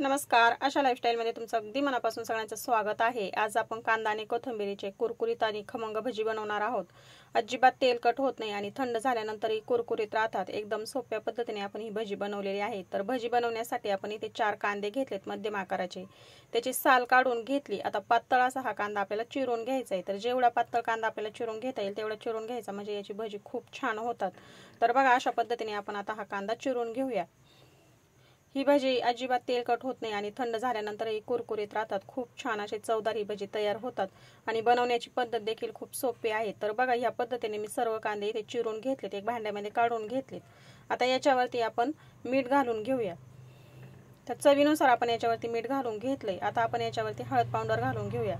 नमस्कार, आशा लाईफस्टाईलमध्ये तुमचं अगदी मनापासून सगळ्यांचं स्वागत आहे। आज आपण कांदा आणि कोथिंबीरीचे कुरकुरीत आणि खमंग भजी बनवणार आहोत। अजिबात तेलकट होत नाही आणि थंड झाल्यानंतरही कुरकुरीत राहतात। एकदम सोप्या पद्धतीने आपण ही भजी बनवलेली आहे। तर भजी बनवण्यासाठी आपण इथे 4 कांदे घेतलेत मध्यम आकाराचे, त्याची साल काढून घेतली। आता पातळ असा हा कांदा आपल्याला चिरून घ्यायचा आहे। तर जेवढा पातळ कांदा आपल्याला चिरून घेता येईल तेवढा चिरून घ्यायचा, म्हणजे याची भजी खूप छान होतात। तर बघा, अशा पद्धतीने आपण आता हा कांदा चिरून घेऊया। ही भजी अजिबात तेलकट होत नाही आणि थंड झाल्यानंतरही कुरकुरीत राहतात। खूप छान असे चवदार ही भजी तयार होतात आणि बनवण्याची पद्धत देखील खूप सोपी आहे। तर बघा, या पद्धतीने मी सर्व कांदे इथे चिरून घेतलेत, एक भांड्यामध्ये काढून घेतलेत। आता याच्यावरती आपण मीठ घालून घेऊया। तर चवीनुसार आपण याच्यावरती मीठ घालून घेतलंय। आता आपण याच्यावरती हळद पावडर घालून घेऊया।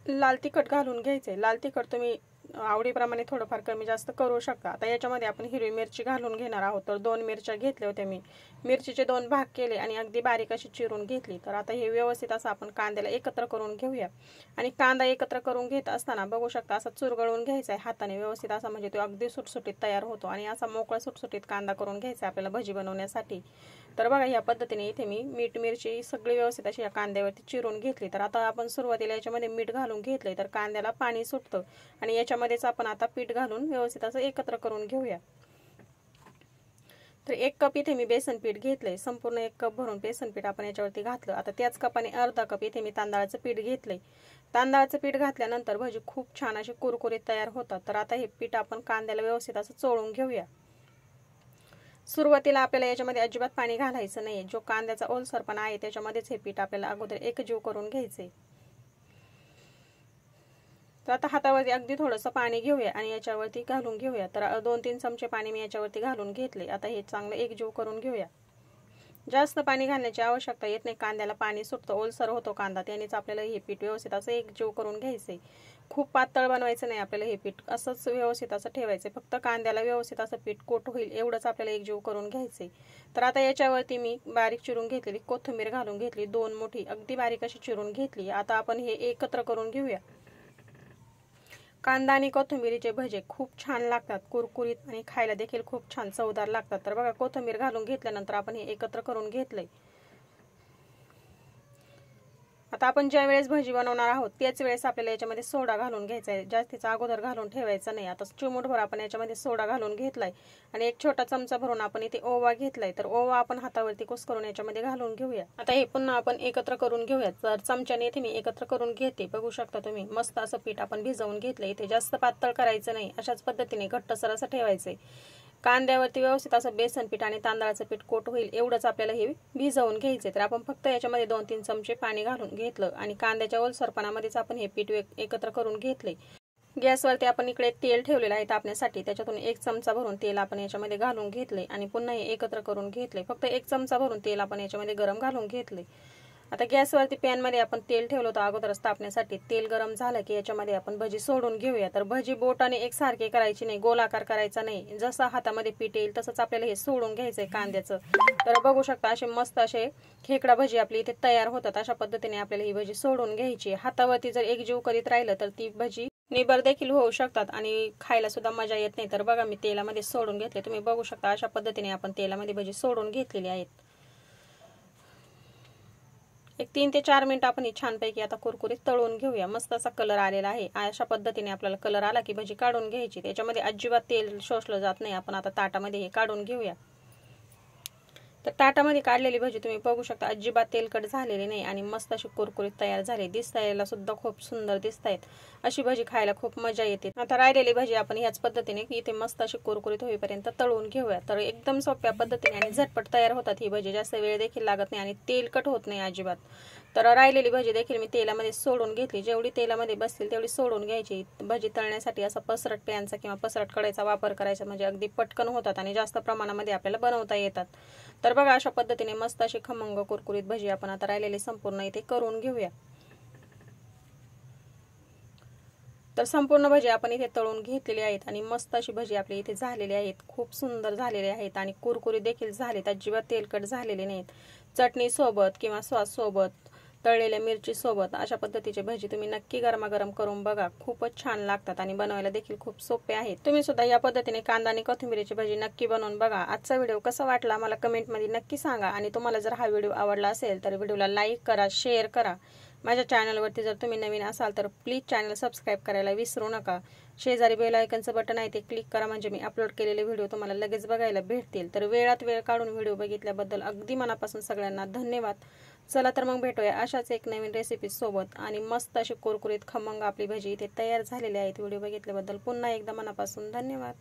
लाल तिखट घालून घ्यायचे। लाल तिखट तुम्ही आवडीप्रमाणे थोडंफार कमी जास्त करू शकता। आता याच्यामध्ये आपण हिरवी मिरची घालून घेणार आहोत। तर 2 मिरच्या घेतल्या होत्या मी, मिरचीचे 2 भाग केले आणि अगदी बारीक अशी चिरून घेतली। तर आता हे व्यवस्थित असं आपण कांद्याला एकत्र करून घेऊया। आणि कांदा एकत्र करून घेत असताना बघू शकता असा चुरगळून घ्यायचा आहे हाताने व्यवस्थित असा, म्हणजे तो अगदी सुटसुटीत तयार होतो। आणि असा मोकळा सुटसुटीत कांदा करून घ्यायचा आपल्याला भजी बनवण्यासाठी। तर बघा, या पद्धतीने इथे मी मीठ मिरची सगळी व्यवस्थित अशी या कांद्यावरती चिरून घेतली। तर आता आपण सुरुवातीला याच्यामध्ये मीठ घालून घेतले, तर कांद्याला पाणी सुटतं आणि याच्यामध्येच आपण आता पीठ घालून व्यवस्थित असं एकत्र करून घेऊया। तर 1 कप इथे मी बेसन पीठ घेतलंय, संपूर्ण 1 कप भरून बेसन पीठ आपण याच्यावरती घातलं। आता त्याच कपाने अर्धा कप इथे मी तांदळाचं पीठ घेतलंय। तांदळाचं पीठ घातल्यानंतर भजी खूप छान अशी कुरकुरीत तयार होतात। तर आता हे पीठ आपण कांद्याला व्यवस्थित असं चोळून घेऊया। सुरुवातीला आपल्याला याच्यामध्ये अजिबात पाणी घालायचं नाही, जो कांद्याचा ओलसरपणा आहे त्याच्यामध्येच हे पीठ आपल्याला अगोदर एकजीव करून घ्यायचे। तर आता हातावरती अगदी थोडंसं पाणी घेऊया आणि याच्यावरती घालून घेऊया। तर 2-3 चमचे पाणी मी याच्यावरती घालून घेतले। आता हे चांगलं एकजीव करून घेऊया। जास्त पाणी घालण्याची आवश्यकता येत नाही, कांद्याला पाणी सुटतं, ओलसर होतो कांदा, त्यानेच आपल्याला हे पीठ व्यवस्थित असं एकजीव करून घ्यायचंय। खूप पातळ बनवायचं नाही आपल्याला, हे पीठ असंच व्यवस्थित असं ठेवायचं, फक्त कांद्याला व्यवस्थित असं पीठ कोट होईल एवढंच आपल्याला एकजीव करून घ्यायचंय। तर आता याच्यावरती मी बारीक चिरून घेतलेली कोथिंबीर घालून घेतली, 2 मोठी अगदी बारीक अशी चिरून घेतली। आता आपण हे एकत्र करून घेऊया। कांदा आणि कोथिंबीरीचे भजे खूप छान लागतात, कुरकुरीत आणि खायला देखील खूप छान चवदार लागतात। तर बघा, कोथिंबीर घालून घेतल्यानंतर आपण हे एकत्र करून घेतलंय। आता आपण ज्या वेळेस भजी बनवणार आहोत त्याच वेळेस आपल्याला याच्यामध्ये सोडा घालून घ्यायचा आहे, जास्तीचा अगोदर घालून ठेवायचा नाही। आता चिमूटभर आपण याच्यामध्ये सोडा घालून घेतलाय आणि 1 छोटा चमचा भरून आपण इथे ओवा घेतलाय। तर ओवा आपण हातावरती कुस्करून याच्यामध्ये घालून घेऊया। आता हे पुन्हा आपण एकत्र करून घेऊया। तर चमच्याने इथे मी एकत्र करून घेते, बघू शकता तुम्ही मस्त असं पीठ आपण भिजवून घेतलंय। इथे जास्त पातळ करायचं नाही, अशाच पद्धतीने घट्टसर असं ठेवायचंय। कांद्यावरती व्यवस्थित असं बेसन पीठ आणि तांदळाचं पीठ कोट होईल एवढंच आपल्याला हे भिजवून घ्यायचे। तर आपण फक्त याच्यामध्ये 2-3 चमचे पाणी घालून घेतलं आणि कांद्याच्या ओलसरपणामध्येच आपण हे पीठ एकत्र करून घेतले। गॅसवरती आपण इकडे तेल ठेवलेलं आहे तापण्यासाठी, त्याच्यातून 1 चमचा भरून तेल आपण याच्यामध्ये घालून घेतले आणि पुन्हा हे एकत्र करून घेतले। फक्त 1 चमचा भरून तेल आपण याच्यामध्ये गरम घालून घेतले। आता गॅसवरती पॅन मध्ये आपण तेल ठेवलं होतं अगोदरच तापण्यासाठी, तेल गरम झालं की याच्यामध्ये आपण भजी सोडून घेऊया। तर भजी बोटाने एकसारखी करायची नाही, गोलाकार करायचा नाही, जसं हातामध्ये पीठ येईल तसंच आपल्याला हे सोडून घ्यायचंय कांद्याचं। तर बघू शकता असे मस्त असे खेकडा भजी आपली इथे तयार होतात। अशा पद्धतीने आपल्याला ही भजी सोडून घ्यायची। हातावरती जर एकजीव करीत राहिलं तर ती भजी निबर देखील होऊ शकतात आणि खायला सुद्धा मजा येत नाही। तर बघा, मी तेलामध्ये सोडून घेतले, तुम्ही बघू शकता अशा पद्धतीने आपण तेलामध्ये भजी सोडून घेतलेली आहेत। एक 3 ते 4 मिनिट आपण ही छानपैकी आता कुरकुरीत तळून घेऊया। मस्त असा कलर आलेला आहे। अशा पद्धतीने आपल्याला कलर आला की भजी काढून घ्यायची, त्याच्यामध्ये अजिबात तेल शोषलं जात नाही। आपण आता ताटामध्ये हे काढून घेऊया। तर ताटामध्ये काढलेली भजी तुम्ही बघू शकता अजिबात तेलकट झालेली नाही आणि मस्त अशी कुरकुरीत तयार झाली, दिसायला सुद्धा खूप सुंदर दिसतायत। अशी भजी खायला खूप मजा येते। आता राहिलेली भजी आपण ह्याच पद्धतीने इथे मस्त अशी कुरकुरीत होईपर्यंत तळून घेऊया। तर एकदम सोप्या पद्धतीने आणि झटपट तयार होतात ही भजी, जास्त वेळ देखील लागत नाही आणि तेलकट होत नाही अजिबात। तर राहिलेली भजी देखील मी तेलामध्ये सोडून घेतली, जेवढी तेलामध्ये बसतील तेवढी सोडून घ्यायची। भजी तळण्यासाठी असा पसरट पॅनचा किंवा पसरट कढईचा वापर करायचा, म्हणजे अगदी पटकन होतात आणि जास्त प्रमाणामध्ये आपल्याला बनवता येतात। तर बघा, अशा पद्धतीने मस्त अशी खमंग कुरकुरीत भजी आपण आता राहिलेली संपूर्ण इथे करून घेऊया। तर संपूर्ण भजी आपण इथे तळून घेतलेली आहेत आणि मस्त अशी भजी आपली इथे झालेली आहेत, खूप सुंदर झालेले आहेत आणि कुरकुरीत देखील झालेत, अजिबात तेलकट झालेले नाहीत। चटणी सोबत किंवा सॉस सोबत तळलेल्या मिरची सोबत अशा पद्धतीचे भजी तुम्ही नक्की गरमागरम करून बघा. खूपच छान लागतात आणि बनवायला देखील खूप सोपे आहेत. तुम्ही सुद्धा या पद्धतीने कांदा आणि कोथिंबीरची भजी नक्की बनवून बघा. आजचा व्हिडिओ कसा वाटला मला कमेंटमध्ये नक्की सांगा आणि तुम्हाला जर हा व्हिडिओ आवडला असेल तर व्हिडिओला लाईक करा, शेअर करा. माझ्या चॅनलवरती जर तुम्ही नवीन असाल तर प्लीज चॅनल सबस्क्राईब करायला विसरू नका. शेजारी बेल आयकनचं बटन आहे ते क्लिक करा, म्हणजे मी अपलोड केलेले व्हिडिओ तुम्हाला लगेच बघायला भेटतील. तर वेळात वेळ काढून व्हिडिओ बघितल्याबद्दल अगदी मनापासून सगळ्यांना धन्यवाद. चला तर मग भेटूया अशाच एक नवीन रेसिपी सोबत. आणि मस्त अशी कुरकुरीत खमंग आपली भजी इथे तयार झालेली आहेत. व्हिडिओ बघितल्याबद्दल पुन्हा एकदा मनापासून धन्यवाद.